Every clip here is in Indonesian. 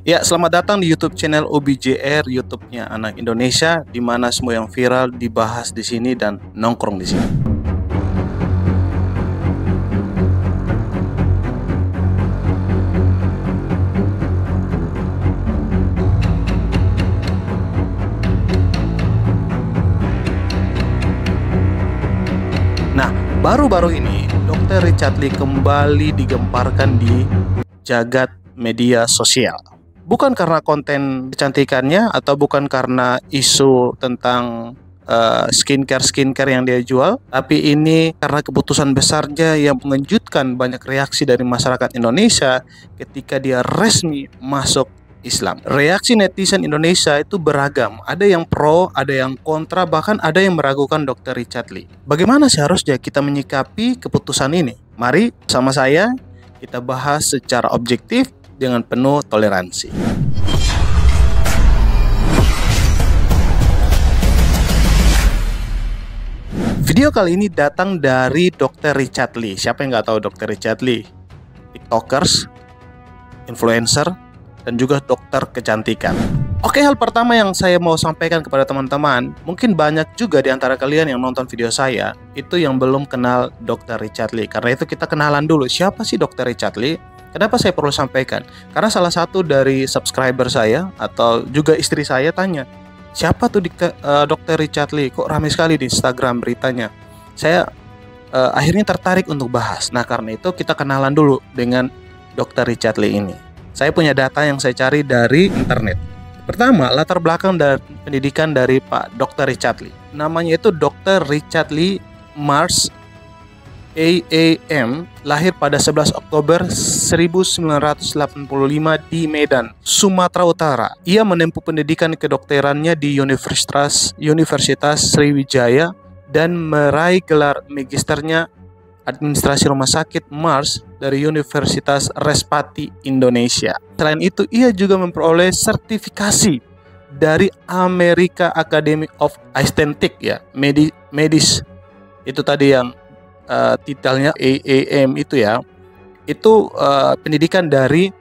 Ya, selamat datang di YouTube channel OBJR, YouTube-nya Anak Indonesia, di mana semua yang viral dibahas di sini dan nongkrong di sini. Nah, baru-baru ini Dr. Richard Lee kembali digemparkan di jagat media sosial. Bukan karena konten kecantikannya atau bukan karena isu tentang skincare yang dia jual, tapi ini karena keputusan besarnya yang mengejutkan banyak reaksi dari masyarakat Indonesia ketika dia resmi masuk Islam. Reaksi netizen Indonesia itu beragam, ada yang pro, ada yang kontra, bahkan ada yang meragukan Dr. Richard Lee. Bagaimana seharusnya kita menyikapi keputusan ini? Mari sama saya kita bahas secara objektif dengan penuh toleransi. Video kali ini datang dari Dr. Richard Lee. Siapa yang nggak tahu Dr. Richard Lee? TikTokers, influencer, dan juga dokter kecantikan. Oke, hal pertama yang saya mau sampaikan kepada teman-teman, mungkin banyak juga di antara kalian yang nonton video saya, itu yang belum kenal Dr. Richard Lee. Karena itu kita kenalan dulu, siapa sih Dr. Richard Lee? Kenapa saya perlu sampaikan? Karena salah satu dari subscriber saya, atau juga istri saya tanya, siapa tuh Dr. Richard Lee? Kok ramai sekali di Instagram beritanya? Saya akhirnya tertarik untuk bahas. Nah, karena itu kita kenalan dulu dengan Dr. Richard Lee ini. Saya punya data yang saya cari dari internet. Pertama, latar belakang dan pendidikan dari Pak Dr. Richard Lee. Namanya itu Dr. Richard Lee Mars AAM, lahir pada 11 Oktober 1985 di Medan, Sumatera Utara. Ia menempuh pendidikan kedokterannya di Universitas Sriwijaya dan meraih gelar magisternya Administrasi Rumah Sakit Mars dari Universitas Respati Indonesia. Selain itu, ia juga memperoleh sertifikasi dari American Academy of Aesthetics, ya, medis. Itu tadi yang titelnya AAM itu, ya. Itu pendidikan dari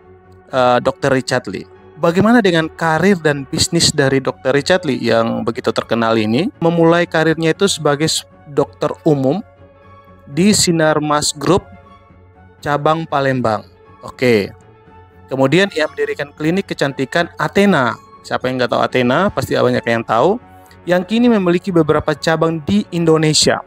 Dr. Richard Lee. Bagaimana dengan karir dan bisnis dari Dr. Richard Lee yang begitu terkenal ini? Memulai karirnya itu sebagai dokter umum di Sinarmas Group cabang Palembang. Oke. Kemudian ia mendirikan klinik kecantikan Athena. Siapa yang nggak tahu Athena? Pasti banyak yang tahu. Yang kini memiliki beberapa cabang di Indonesia.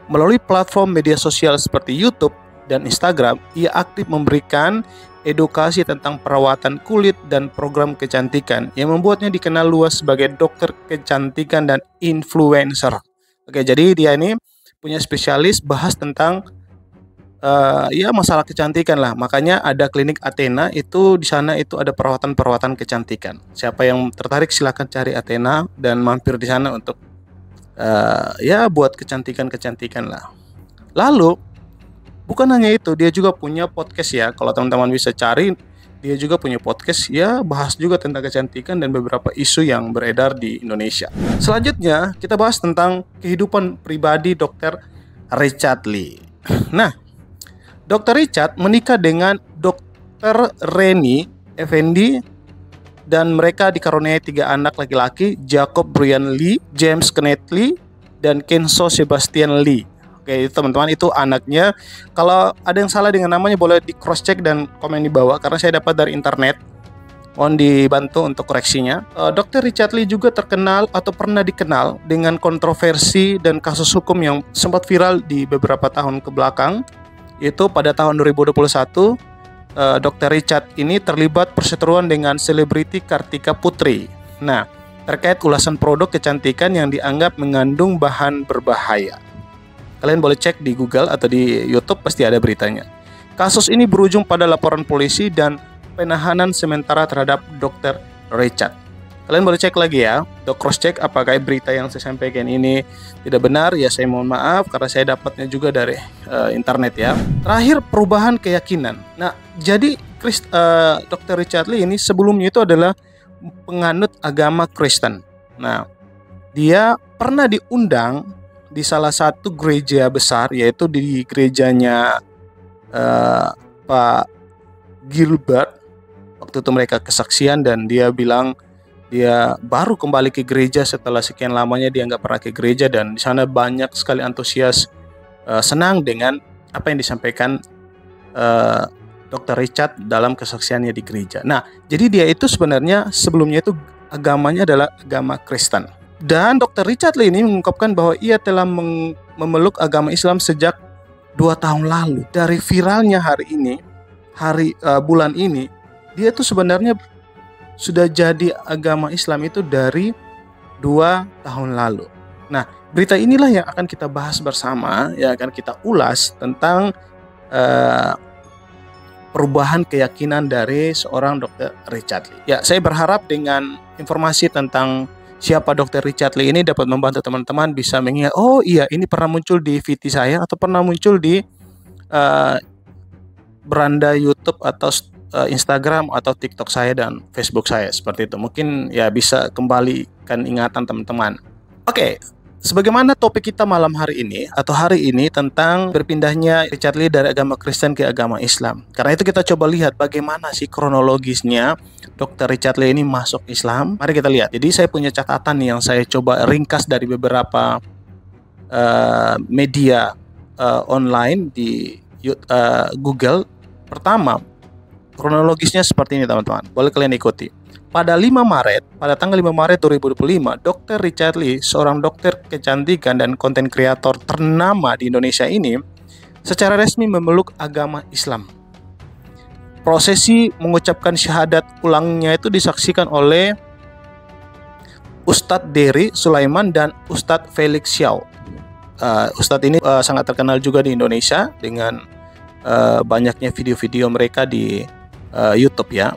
Melalui platform media sosial seperti YouTube dan Instagram, ia aktif memberikan edukasi tentang perawatan kulit dan program kecantikan yang membuatnya dikenal luas sebagai dokter kecantikan dan influencer. Oke, jadi dia ini punya spesialis bahas tentang ya masalah kecantikan lah. Makanya ada klinik Athena, itu di sana itu ada perawatan kecantikan. Siapa yang tertarik silakan cari Athena dan mampir di sana untuk ya buat kecantikan lah. Lalu bukan hanya itu, dia juga punya podcast, ya. Kalau teman-teman bisa cari, dia juga punya podcast, ya, bahas juga tentang kecantikan dan beberapa isu yang beredar di Indonesia. Selanjutnya kita bahas tentang kehidupan pribadi Dr. Richard Lee. Nah, Dr. Richard menikah dengan Dr. Reni Effendi dan mereka dikaruniai 3 anak laki-laki, Jacob Brian Lee, James Kenneth Lee, dan Kenzo Sebastian Lee. Oke, teman-teman, itu anaknya. Kalau ada yang salah dengan namanya boleh di cross check dan komen di bawah karena saya dapat dari internet. Mohon dibantu untuk koreksinya. Dr. Richard Lee juga terkenal atau pernah dikenal dengan kontroversi dan kasus hukum yang sempat viral di beberapa tahun ke belakang. Itu pada tahun 2021, Dr. Richard ini terlibat perseteruan dengan selebriti Kartika Putri. Nah, terkait ulasan produk kecantikan yang dianggap mengandung bahan berbahaya. Kalian boleh cek di Google atau di YouTube, pasti ada beritanya. Kasus ini berujung pada laporan polisi dan penahanan sementara terhadap Dr. Richard. Kalian boleh cek lagi, ya, untuk cross check apakah berita yang saya sampaikan ini tidak benar. Ya, saya mohon maaf karena saya dapatnya juga dari internet, ya. Terakhir, perubahan keyakinan. Nah, jadi Dr. Richard Lee ini sebelumnya itu adalah penganut agama Kristen. Nah, dia pernah diundang di salah satu gereja besar, yaitu di gerejanya Pak Gilbert. Waktu itu mereka kesaksian dan dia bilang dia baru kembali ke gereja setelah sekian lamanya dia nggak pernah ke gereja, dan di sana banyak sekali antusias senang dengan apa yang disampaikan Dr. Richard dalam kesaksiannya di gereja. Nah, jadi dia itu sebenarnya sebelumnya itu agamanya adalah agama Kristen. Dan Dr. Richard Lee ini mengungkapkan bahwa ia telah memeluk agama Islam sejak 2 tahun lalu. Dari viralnya hari ini, bulan ini, dia itu sebenarnya sudah jadi agama Islam itu dari 2 tahun lalu. Nah, berita inilah yang akan kita bahas bersama, yang akan kita ulas tentang perubahan keyakinan dari seorang Dr. Richard Lee. Ya, saya berharap dengan informasi tentang siapa Dr. Richard Lee ini dapat membantu teman-teman bisa mengingat, oh iya ini pernah muncul di feed saya atau pernah muncul di beranda YouTube atau Instagram atau TikTok saya dan Facebook saya, seperti itu. Mungkin ya bisa kembalikan ingatan teman-teman. Oke, sebagaimana topik kita malam hari ini atau hari ini tentang berpindahnya Richard Lee dari agama Kristen ke agama Islam. Karena itu kita coba lihat bagaimana sih kronologisnya Dr. Richard Lee ini masuk Islam. Mari kita lihat. Jadi saya punya catatan yang saya coba ringkas dari beberapa media online di Google. Pertama, kronologisnya seperti ini teman-teman. Boleh kalian ikuti. Pada tanggal 5 Maret 2025, Dr. Richard Lee, seorang dokter kecantikan dan konten kreator ternama di Indonesia ini, secara resmi memeluk agama Islam. Prosesi mengucapkan syahadat ulangnya itu disaksikan oleh Ustadz Dery Sulaiman dan Ustadz Felix Xiao. Ustadz ini sangat terkenal juga di Indonesia dengan banyaknya video-video mereka di YouTube ya.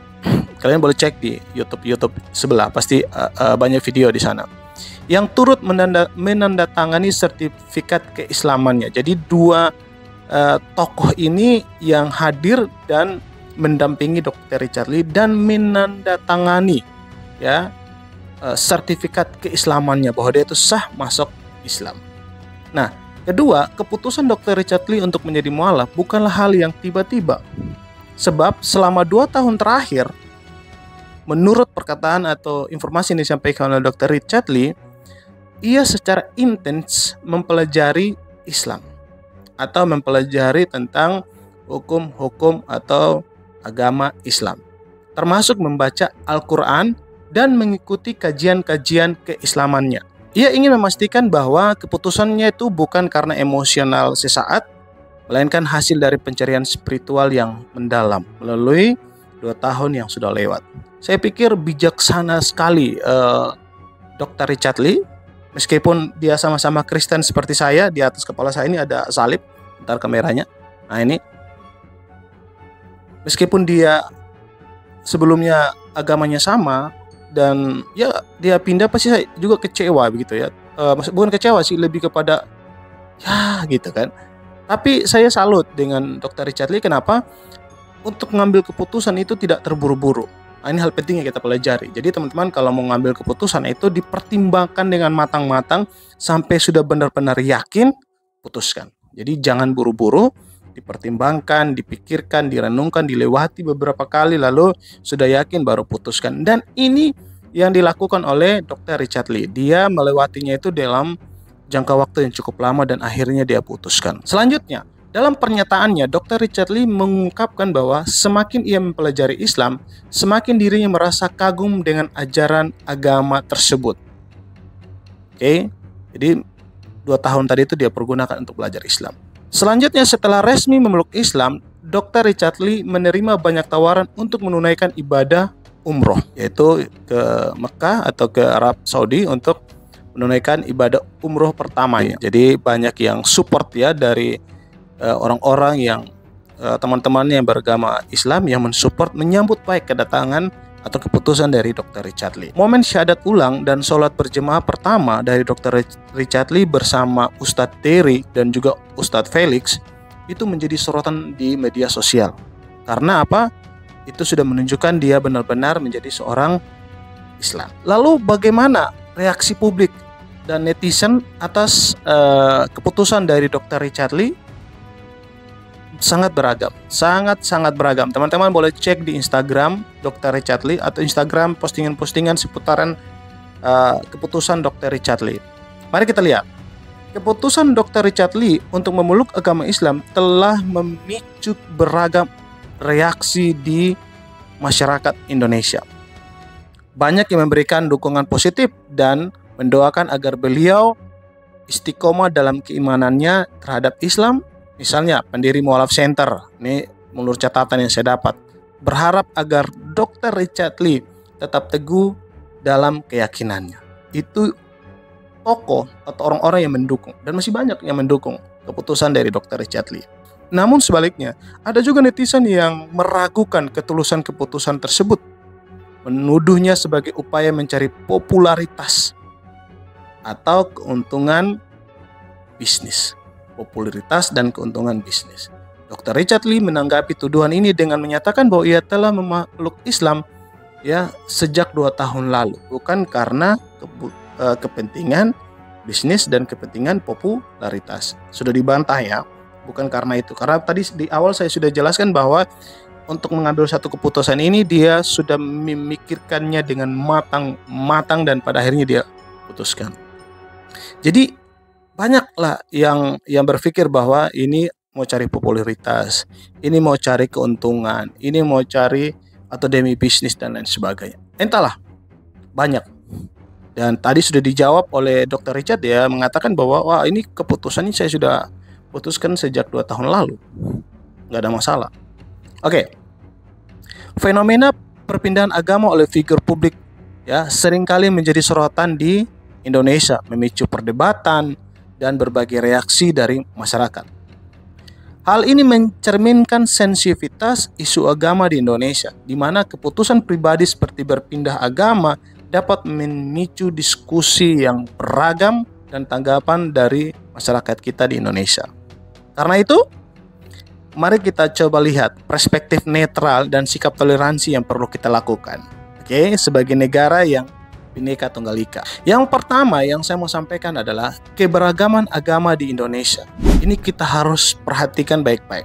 Kalian boleh cek di YouTube sebelah, pasti banyak video di sana. Yang turut menandatangani sertifikat keislamannya. Jadi dua tokoh ini yang hadir dan mendampingi Dr. Richard Lee dan menandatangani ya sertifikat keislamannya bahwa dia itu sah masuk Islam. Nah, kedua, keputusan Dr. Richard Lee untuk menjadi mualaf bukanlah hal yang tiba-tiba. Sebab selama 2 tahun terakhir, menurut perkataan atau informasi yang disampaikan oleh Dr. Richard Lee, ia secara intens mempelajari Islam atau mempelajari tentang hukum-hukum atau agama Islam, termasuk membaca Al-Quran dan mengikuti kajian-kajian keislamannya. Ia ingin memastikan bahwa keputusannya itu bukan karena emosional sesaat, melainkan hasil dari pencarian spiritual yang mendalam melalui 2 tahun yang sudah lewat. Saya pikir bijaksana sekali Dr. Richard Lee, meskipun dia sama-sama Kristen seperti saya. Di atas kepala saya ini ada salib, ntar kameranya. Nah ini, meskipun dia sebelumnya agamanya sama dan ya dia pindah, pasti saya juga kecewa begitu ya. Bukan kecewa sih, lebih kepada ya gitu kan. Tapi saya salut dengan Dr. Richard Lee. Kenapa? Untuk mengambil keputusan itu tidak terburu-buru. Nah, ini hal penting yang kita pelajari. Jadi teman-teman kalau mau mengambil keputusan itu dipertimbangkan dengan matang-matang sampai sudah benar-benar yakin, putuskan. Jadi jangan buru-buru, dipertimbangkan, dipikirkan, direnungkan, dilewati beberapa kali, lalu sudah yakin baru putuskan. Dan ini yang dilakukan oleh Dr. Richard Lee. Dia melewatinya itu dalam jangka waktu yang cukup lama dan akhirnya dia putuskan. Selanjutnya, dalam pernyataannya, Dr. Richard Lee mengungkapkan bahwa semakin ia mempelajari Islam, semakin dirinya merasa kagum dengan ajaran agama tersebut. Oke, jadi 2 tahun tadi itu dia pergunakan untuk belajar Islam. Selanjutnya, setelah resmi memeluk Islam, Dr. Richard Lee menerima banyak tawaran untuk menunaikan ibadah umroh, yaitu ke Mekah atau ke Arab Saudi untuk menunaikan ibadah umroh pertamanya. Jadi banyak yang support ya dari orang-orang yang teman-teman yang beragama Islam yang mensupport, menyambut baik kedatangan atau keputusan dari Dr. Richard Lee. Momen syahadat ulang dan sholat berjemaah pertama dari Dr. Richard Lee bersama Ustadz Dery dan juga Ustadz Felix itu menjadi sorotan di media sosial. Karena apa? Itu sudah menunjukkan dia benar-benar menjadi seorang Islam. Lalu bagaimana reaksi publik dan netizen atas keputusan dari Dr. Richard Lee? sangat beragam, sangat beragam. Teman-teman boleh cek di Instagram Dr. Richard Lee atau Instagram postingan-postingan seputaran keputusan Dr. Richard Lee. Mari kita lihat. Keputusan Dr. Richard Lee untuk memeluk agama Islam telah memicu beragam reaksi di masyarakat Indonesia. Banyak yang memberikan dukungan positif dan mendoakan agar beliau istiqomah dalam keimanannya terhadap Islam. Misalnya pendiri Mualaf Center, ini menurut catatan yang saya dapat, berharap agar Dr. Richard Lee tetap teguh dalam keyakinannya. Itu tokoh atau orang-orang yang mendukung, dan masih banyak yang mendukung keputusan dari Dr. Richard Lee. Namun sebaliknya, ada juga netizen yang meragukan ketulusan keputusan tersebut, menuduhnya sebagai upaya mencari popularitas atau keuntungan bisnis. Popularitas dan keuntungan bisnis. Dr. Richard Lee menanggapi tuduhan ini dengan menyatakan bahwa ia telah memeluk Islam sejak 2 tahun lalu, bukan karena kepentingan bisnis dan kepentingan popularitas. Sudah dibantah ya, bukan karena itu. Karena tadi di awal saya sudah jelaskan bahwa untuk mengambil satu keputusan ini dia sudah memikirkannya dengan matang dan pada akhirnya dia putuskan. Jadi banyaklah yang berpikir bahwa ini mau cari popularitas, ini mau cari keuntungan, ini mau cari atau demi bisnis dan lain sebagainya. Entahlah, banyak. Dan tadi sudah dijawab oleh Dr. Richard, dia mengatakan bahwa wah ini keputusan ini saya sudah putuskan sejak 2 tahun lalu, nggak ada masalah. Oke. Fenomena perpindahan agama oleh figur publik seringkali menjadi sorotan di Indonesia, memicu perdebatan dan berbagai reaksi dari masyarakat. Hal ini mencerminkan sensitivitas isu agama di Indonesia, di mana keputusan pribadi seperti berpindah agama dapat memicu diskusi yang beragam dan tanggapan dari masyarakat kita di Indonesia. Karena itu, mari kita coba lihat perspektif netral dan sikap toleransi yang perlu kita lakukan. Sebagai negara yang Bhinneka Tunggal Ika. Yang pertama yang saya mau sampaikan adalah keberagaman agama di Indonesia. Ini kita harus perhatikan baik-baik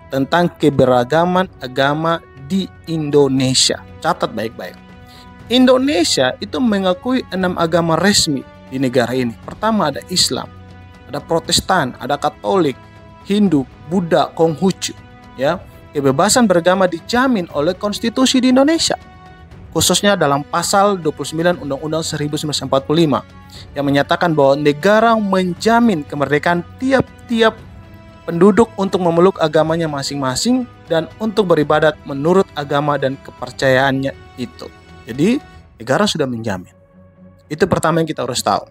tentang keberagaman agama di Indonesia. Catat baik-baik. Indonesia itu mengakui 6 agama resmi di negara ini. Pertama ada Islam, ada Protestan, ada Katolik, Hindu, Buddha, Konghucu. Kebebasan beragama dijamin oleh konstitusi di Indonesia, khususnya dalam pasal 29 Undang-Undang 1945 yang menyatakan bahwa negara menjamin kemerdekaan tiap-tiap penduduk untuk memeluk agamanya masing-masing dan untuk beribadat menurut agama dan kepercayaannya itu. Jadi negara sudah menjamin. Itu pertama yang kita harus tahu.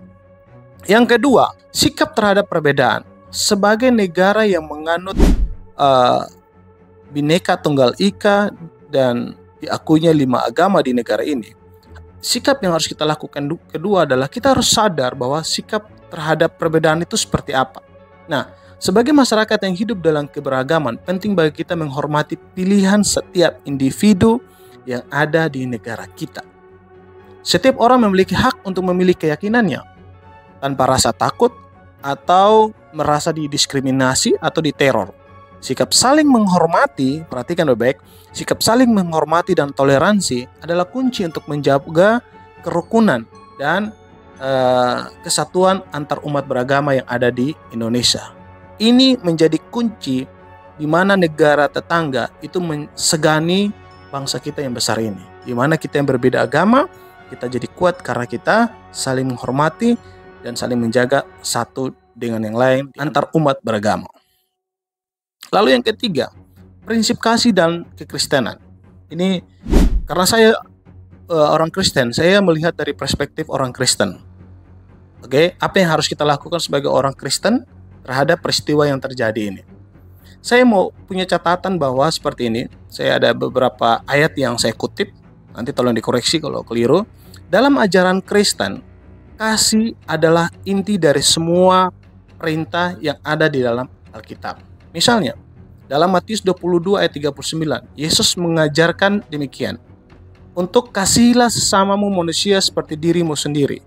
Yang kedua, sikap terhadap perbedaan. Sebagai negara yang menganut Bhinneka Tunggal Ika dan diakuinya 5 agama di negara ini, sikap yang harus kita lakukan kedua adalah kita harus sadar bahwa sikap terhadap perbedaan itu seperti apa. Nah, sebagai masyarakat yang hidup dalam keberagaman, penting bagi kita menghormati pilihan setiap individu yang ada di negara kita. Setiap orang memiliki hak untuk memilih keyakinannya tanpa rasa takut atau merasa didiskriminasi atau diteror. Sikap saling menghormati, perhatikan baik-baik, sikap saling menghormati dan toleransi adalah kunci untuk menjaga kerukunan dan kesatuan antar umat beragama yang ada di Indonesia. Ini menjadi kunci di mana negara tetangga itu mensegani bangsa kita yang besar ini. Di mana kita yang berbeda agama, kita jadi kuat karena kita saling menghormati dan saling menjaga satu dengan yang lain antar umat beragama. Lalu yang ketiga, prinsip kasih dan kekristenan. Ini karena saya orang Kristen, saya melihat dari perspektif orang Kristen. Apa yang harus kita lakukan sebagai orang Kristen terhadap peristiwa yang terjadi ini? Saya mau punya catatan bahwa seperti ini. Saya ada beberapa ayat yang saya kutip. Nanti tolong dikoreksi kalau keliru. Dalam ajaran Kristen, kasih adalah inti dari semua perintah yang ada di dalam Alkitab. Misalnya, dalam Matius 22 ayat 39, Yesus mengajarkan demikian. Untuk kasihilah sesamamu manusia seperti dirimu sendiri.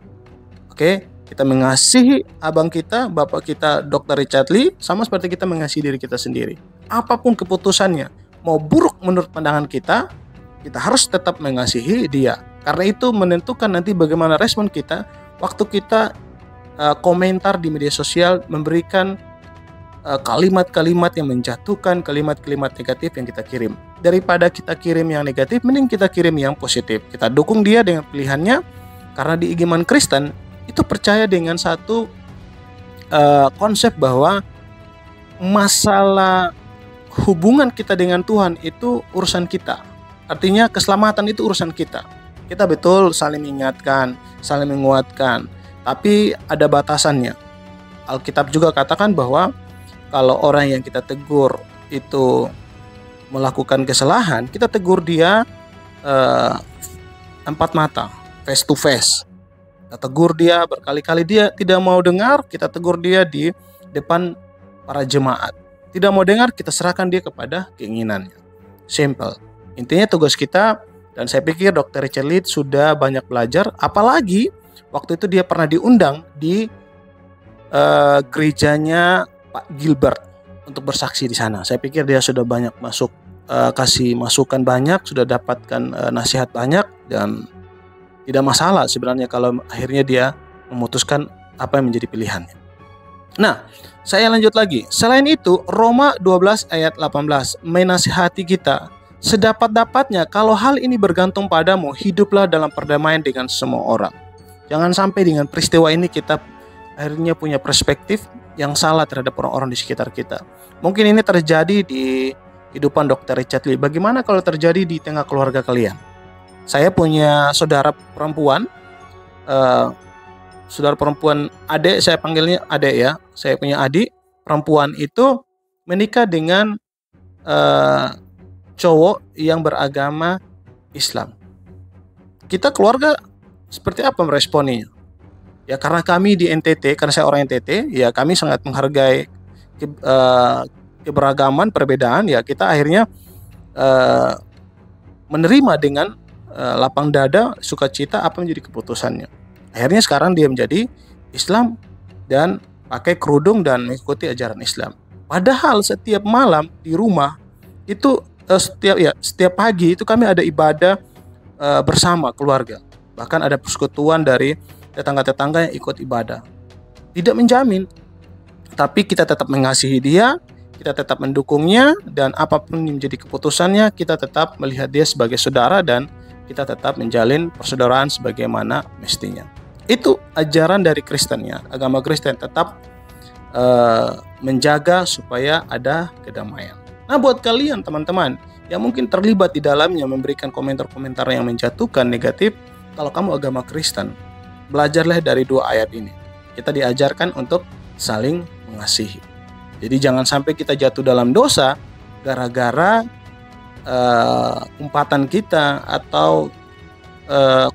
Kita mengasihi abang kita, bapak kita Dr. Richard Lee, sama seperti kita mengasihi diri kita sendiri. apapun keputusannya, mau buruk menurut pandangan kita, kita harus tetap mengasihi dia. Karena itu menentukan nanti bagaimana respon kita waktu kita komentar di media sosial, memberikan kalimat-kalimat yang menjatuhkan, kalimat-kalimat negatif yang kita kirim. Daripada kita kirim yang negatif, mending kita kirim yang positif. Kita dukung dia dengan pilihannya, karena di iman Kristen itu percaya dengan satu konsep bahwa masalah hubungan kita dengan Tuhan itu urusan kita. Artinya keselamatan itu urusan kita. Kita betul saling mengingatkan, saling menguatkan, tapi ada batasannya. Alkitab juga katakan bahwa kalau orang yang kita tegur itu melakukan kesalahan, kita tegur dia empat mata, face to face. Kita tegur dia berkali-kali, dia tidak mau dengar, kita tegur dia di depan para jemaat. Tidak mau dengar, kita serahkan dia kepada keinginannya. Simple. Intinya tugas kita, dan saya pikir Dr. Richard Lee sudah banyak belajar, apalagi waktu itu dia pernah diundang di gerejanya Pak Gilbert untuk bersaksi di sana. Saya pikir dia sudah banyak kasih masukan banyak, sudah dapatkan nasihat banyak, dan tidak masalah sebenarnya kalau akhirnya dia memutuskan apa yang menjadi pilihannya. Nah, saya lanjut lagi. Selain itu, Roma 12 ayat 18 menasihati kita, sedapat-dapatnya kalau hal ini bergantung padamu, hiduplah dalam perdamaian dengan semua orang. Jangan sampai dengan peristiwa ini kita akhirnya punya perspektif yang salah terhadap orang-orang di sekitar kita. Mungkin ini terjadi di kehidupan Dr. Richard Lee. Bagaimana kalau terjadi di tengah keluarga kalian? Saya punya saudara perempuan, adik, saya panggilnya adik ya. Saya punya adik perempuan itu menikah dengan cowok yang beragama Islam. Kita keluarga seperti apa meresponinya? Ya karena kami di NTT, karena saya orang NTT, ya kami sangat menghargai keberagaman, perbedaan. Ya kita akhirnya menerima dengan lapang dada, sukacita apa menjadi keputusannya. Akhirnya sekarang dia menjadi Islam dan pakai kerudung dan mengikuti ajaran Islam. Padahal setiap malam di rumah itu setiap pagi itu kami ada ibadah bersama keluarga. Bahkan ada persekutuan dari tetangga-tetangga yang ikut ibadah. Tidak menjamin, tapi kita tetap mengasihi dia, kita tetap mendukungnya, dan apapun yang menjadi keputusannya, kita tetap melihat dia sebagai saudara dan kita tetap menjalin persaudaraan sebagaimana mestinya. Itu ajaran dari Kristennya, agama Kristen tetap menjaga supaya ada kedamaian. Nah, buat kalian teman-teman yang mungkin terlibat di dalamnya memberikan komentar-komentar yang menjatuhkan negatif, kalau kamu agama Kristen, belajarlah dari dua ayat ini. Kita diajarkan untuk saling mengasihi. Jadi jangan sampai kita jatuh dalam dosa gara-gara umpatan kita atau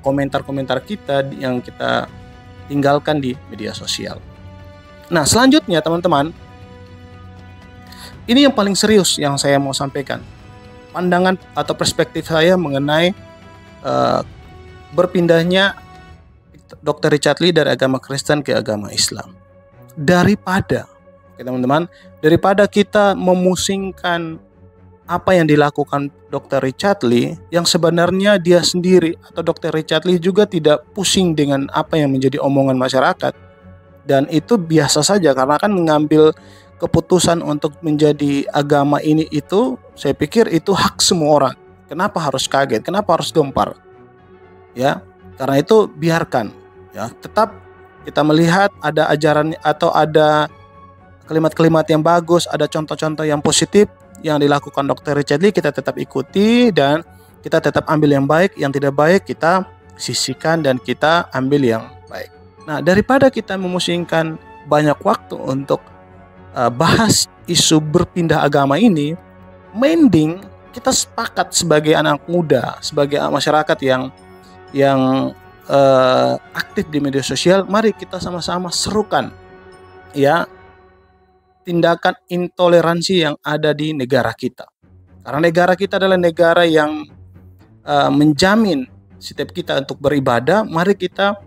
komentar-komentar kita yang kita tinggalkan di media sosial. Nah, selanjutnya teman-teman, ini yang paling serius yang saya mau sampaikan. Pandangan atau perspektif saya mengenai berpindahnya Dr. Richard Lee dari agama Kristen ke agama Islam. Daripada kita memusingkan apa yang dilakukan Dr. Richard Lee, yang sebenarnya dia sendiri atau Dr. Richard Lee juga tidak pusing dengan apa yang menjadi omongan masyarakat. Dan itu biasa saja, karena kan mengambil keputusan untuk menjadi agama ini itu, saya pikir itu hak semua orang. Kenapa harus kaget? Kenapa harus gempar? Ya, karena itu biarkan. Ya, tetap kita melihat ada ajaran atau ada kalimat-kalimat yang bagus, ada contoh-contoh yang positif yang dilakukan Dr. Richard Lee, kita tetap ikuti dan kita tetap ambil yang baik, yang tidak baik kita sisihkan dan kita ambil yang baik. Nah, daripada kita memusingkan banyak waktu untuk bahas isu berpindah agama ini, mending kita sepakat sebagai anak muda, sebagai masyarakat yang aktif di media sosial, mari kita sama-sama serukan ya tindakan intoleransi yang ada di negara kita. Karena negara kita adalah negara yang menjamin setiap kita untuk beribadah. Mari kita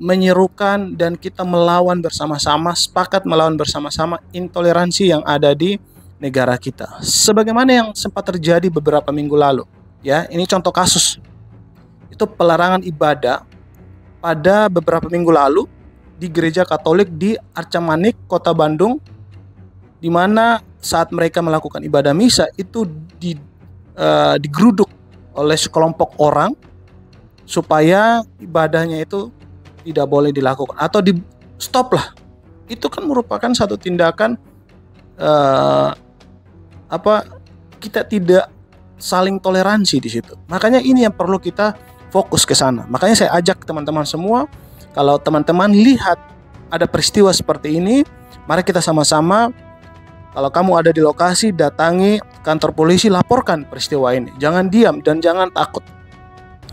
menyerukan dan kita melawan bersama-sama, sepakat melawan bersama-sama intoleransi yang ada di negara kita. Sebagaimana yang sempat terjadi beberapa minggu lalu. Ya, ini contoh kasus. Itu pelarangan ibadah pada beberapa minggu lalu di gereja Katolik di Arca Manik, Kota Bandung, di mana saat mereka melakukan ibadah misa itu digeruduk oleh sekelompok orang supaya ibadahnya itu tidak boleh dilakukan atau di stop lah. Itu kan merupakan satu tindakan kita tidak saling toleransi di situ. Makanya ini yang perlu kita fokus ke sana. Makanya saya ajak teman-teman semua, kalau teman-teman lihat ada peristiwa seperti ini, mari kita sama-sama, kalau kamu ada di lokasi, datangi kantor polisi, laporkan peristiwa ini. Jangan diam dan jangan takut.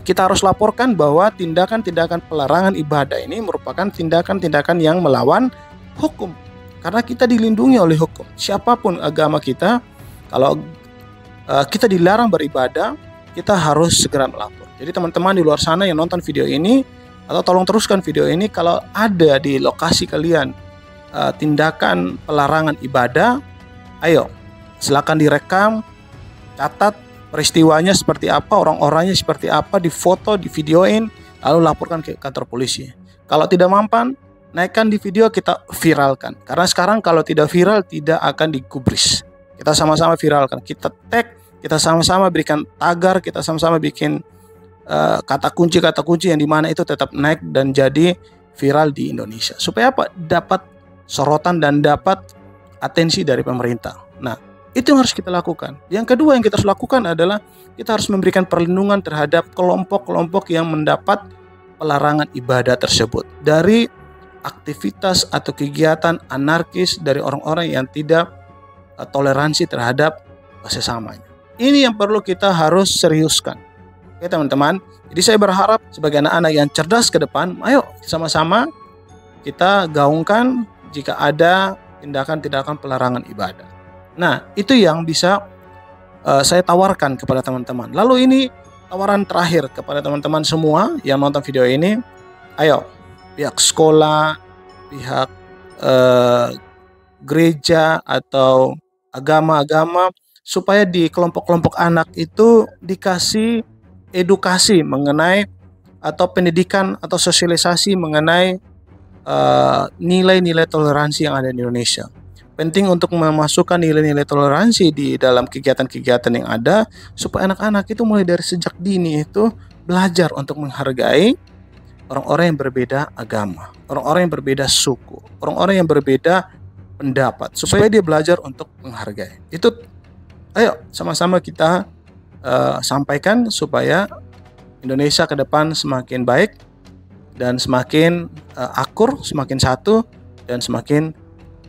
Kita harus laporkan bahwa tindakan-tindakan pelarangan ibadah ini merupakan tindakan-tindakan yang melawan hukum. Karena kita dilindungi oleh hukum. Siapapun agama kita, kalau kita dilarang beribadah, kita harus segera melapor. Jadi teman-teman di luar sana yang nonton video ini, atau tolong teruskan video ini, kalau ada di lokasi kalian tindakan pelarangan ibadah, ayo silakan direkam, catat peristiwanya seperti apa, orang-orangnya seperti apa, difoto, divideoin, lalu laporkan ke kantor polisi. Kalau tidak mampan, naikkan di video, kita viralkan. Karena sekarang kalau tidak viral, tidak akan digubris. Kita sama-sama viralkan, kita tag, kita sama-sama berikan tagar, kita sama-sama bikin kata kunci yang dimana itu tetap naik dan jadi viral di Indonesia. Supaya apa? Dapat sorotan dan dapat atensi dari pemerintah. Nah, itu yang harus kita lakukan. Yang kedua yang kita harus lakukan adalah kita harus memberikan perlindungan terhadap kelompok-kelompok yang mendapat pelarangan ibadah tersebut dari aktivitas atau kegiatan anarkis dari orang-orang yang tidak toleransi terhadap sesamanya. Ini yang perlu kita harus seriuskan. Oke teman-teman, jadi saya berharap sebagai anak-anak yang cerdas ke depan, ayo sama-sama kita gaungkan jika ada tindakan-tindakan pelarangan ibadah. Nah, itu yang bisa saya tawarkan kepada teman-teman. Lalu ini tawaran terakhir kepada teman-teman semua yang nonton video ini. Ayo, pihak sekolah, pihak gereja atau agama-agama, supaya di kelompok-kelompok anak itu dikasih edukasi mengenai atau pendidikan atau sosialisasi mengenai nilai-nilai toleransi yang ada di Indonesia. Penting untuk memasukkan nilai-nilai toleransi di dalam kegiatan-kegiatan yang ada, supaya anak-anak itu mulai dari sejak dini itu belajar untuk menghargai orang-orang yang berbeda agama, orang-orang yang berbeda suku, orang-orang yang berbeda pendapat, supaya dia belajar untuk menghargai. Itu ayo sama-sama kita sampaikan supaya Indonesia ke depan semakin baik dan semakin akur, semakin satu dan semakin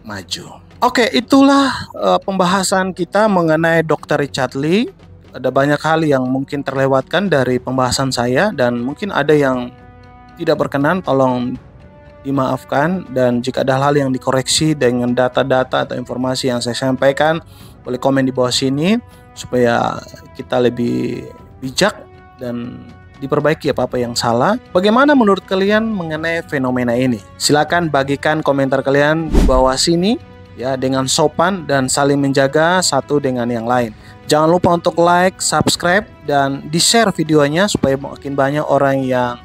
maju. Oke, itulah pembahasan kita mengenai Dr. Richard Lee. Ada banyak hal yang mungkin terlewatkan dari pembahasan saya dan mungkin ada yang tidak berkenan, tolong dimaafkan, dan jika ada hal yang dikoreksi dengan data-data atau informasi yang saya sampaikan, boleh komen di bawah sini supaya kita lebih bijak dan diperbaiki apa-apa yang salah. Bagaimana menurut kalian mengenai fenomena ini? Silakan bagikan komentar kalian di bawah sini ya, dengan sopan dan saling menjaga satu dengan yang lain. Jangan lupa untuk like, subscribe, dan di-share videonya supaya makin banyak orang yang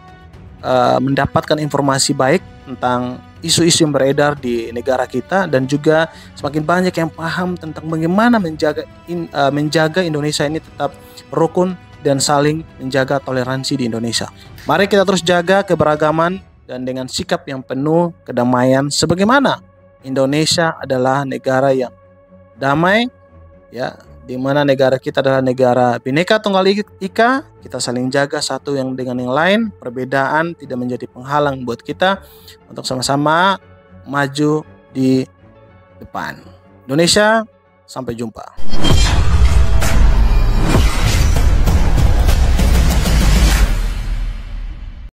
mendapatkan informasi baik tentang isu-isu yang beredar di negara kita, dan juga semakin banyak yang paham tentang bagaimana menjaga Indonesia ini tetap rukun dan saling menjaga toleransi di Indonesia. Mari kita terus jaga keberagaman dan dengan sikap yang penuh kedamaian, sebagaimana Indonesia adalah negara yang damai ya, di mana negara kita adalah negara Bhinneka Tunggal Ika. Kita saling jaga satu yang dengan yang lain. Perbedaan tidak menjadi penghalang buat kita untuk sama-sama maju di depan. Indonesia, sampai jumpa.